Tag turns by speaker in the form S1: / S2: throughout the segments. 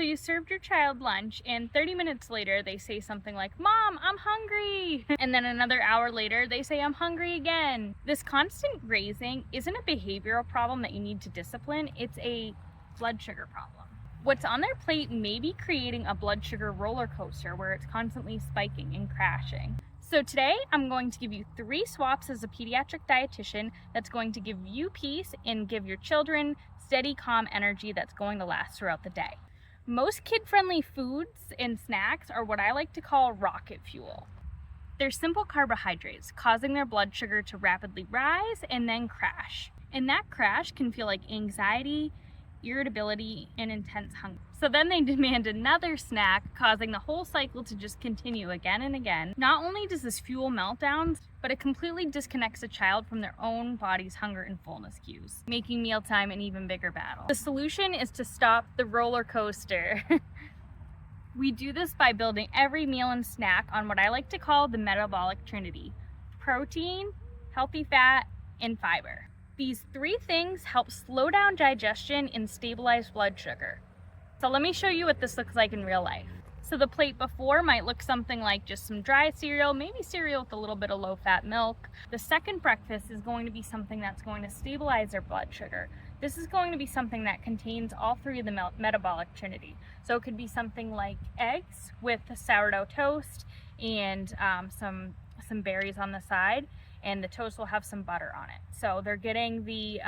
S1: So you served your child lunch and 30 minutes later they say something like, "Mom, I'm hungry." And then another hour later they say, "I'm hungry again." This constant grazing isn't a behavioral problem that you need to discipline, it's a blood sugar problem. What's on their plate may be creating a blood sugar roller coaster where it's constantly spiking and crashing. So today I'm going to give you 3 swaps as a pediatric dietitian that's going to give you peace and give your children steady, calm energy that's going to last throughout the day. Most kid-friendly foods and snacks are what I like to call rocket fuel. They're simple carbohydrates, causing their blood sugar to rapidly rise and then crash. And that crash can feel like anxiety, irritability, and intense hunger. So then they demand another snack, causing the whole cycle to just continue again and again. Not only does this fuel meltdowns, but it completely disconnects a child from their own body's hunger and fullness cues, making mealtime an even bigger battle. The solution is to stop the roller coaster. We do this by building every meal and snack on what I like to call the metabolic trinity: protein, healthy fat, and fiber. These 3 things help slow down digestion and stabilize blood sugar. So let me show you what this looks like in real life. So the plate before might look something like just some dry cereal, maybe cereal with a little bit of low-fat milk. The second breakfast is going to be something that's going to stabilize their blood sugar. This is going to be something that contains all 3 of the metabolic trinity. So it could be something like eggs with sourdough toast and some berries on the side, and the toast will have some butter on it. So they're getting the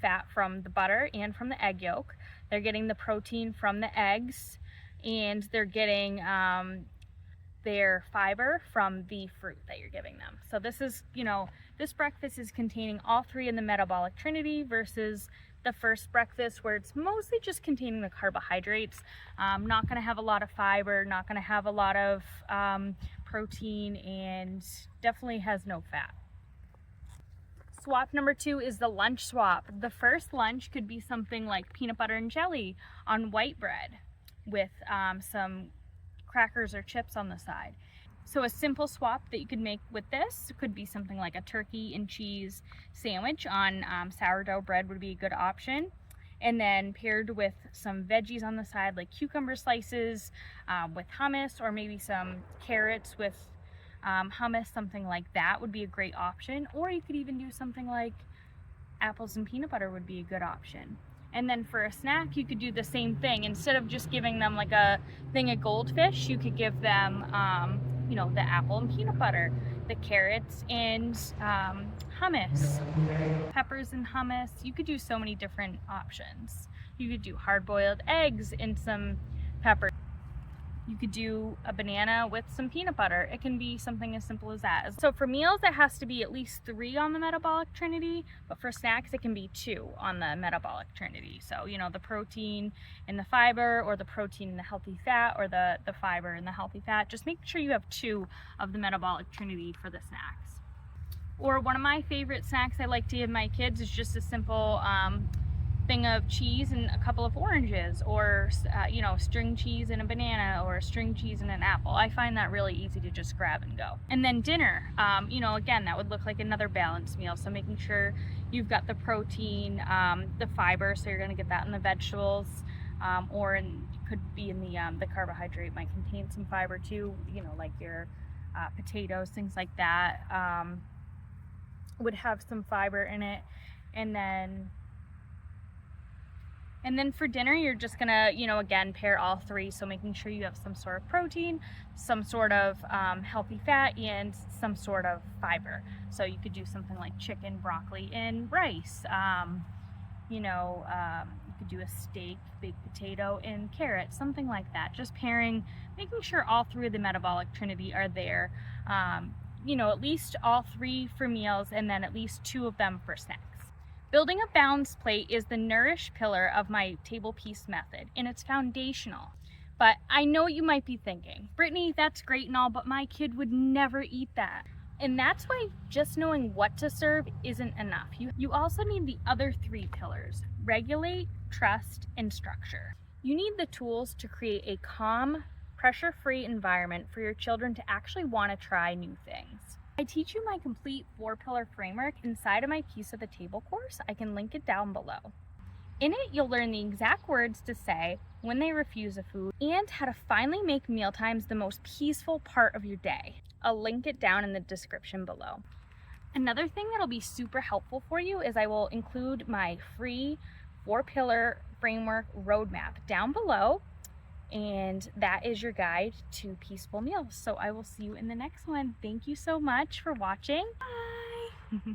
S1: fat from the butter and from the egg yolk. They're getting the protein from the eggs, and they're getting their fiber from the fruit that you're giving them. So this is, this breakfast is containing all 3 in the metabolic trinity versus the first breakfast where it's mostly just containing the carbohydrates. Not gonna have a lot of fiber, not gonna have a lot of protein, and definitely has no fat. Swap number 2 is the lunch swap. The first lunch could be something like peanut butter and jelly on white bread with some crackers or chips on the side. So a simple swap that you could make with this could be something like a turkey and cheese sandwich on sourdough bread would be a good option. And then paired with some veggies on the side like cucumber slices with hummus, or maybe some carrots with hummus, something like that would be a great option. Or you could even do something like apples and peanut butter would be a good option. And then for a snack, you could do the same thing. Instead of just giving them like a thing of goldfish, you could give them, the apple and peanut butter, the carrots and hummus, peppers and hummus. You could do so many different options. You could do hard-boiled eggs and some pepper. You could do a banana with some peanut butter. It can be something as simple as that. So for meals, it has to be at least 3 on the metabolic trinity, but for snacks, it can be 2 on the metabolic trinity. So, the protein and the fiber, or the protein and the healthy fat, or the fiber and the healthy fat. Just make sure you have 2 of the metabolic trinity for the snacks. Or one of my favorite snacks I like to give my kids is just a simple thing of cheese and a couple of oranges, or string cheese and a banana, or string cheese and an apple. I find that really easy to just grab and go. And then dinner, again, that would look like another balanced meal. So making sure you've got the protein, the fiber, so you're going to get that in the vegetables, or could be in the carbohydrate, might contain some fiber too, like your potatoes, things like that, would have some fiber in it. And then for dinner, you're just gonna, again, pair all 3. So making sure you have some sort of protein, some sort of healthy fat, and some sort of fiber. So you could do something like chicken, broccoli, and rice. You could do a steak, baked potato, and carrots, something like that. Just pairing, making sure all 3 of the metabolic trinity are there. At least all 3 for meals, and then at least 2 of them for snacks. Building a balanced plate is the nourish pillar of my table piece method, and it's foundational. But I know you might be thinking, Brittany, that's great and all, but my kid would never eat that. And that's why just knowing what to serve isn't enough. You also need the other 3 pillars: regulate, trust, and structure. You need the tools to create a calm, pressure-free environment for your children to actually want to try new things. I teach you my complete 4-pillar framework inside of my Piece of the Table course. I can link it down below. In it, you'll learn the exact words to say, when they refuse a food, and how to finally make mealtimes the most peaceful part of your day. I'll link it down in the description below. Another thing that'll be super helpful for you is I will include my free 4-pillar framework roadmap down below, and that is your guide to peaceful meals. So I will see you in the next one. Thank you so much for watching. Bye.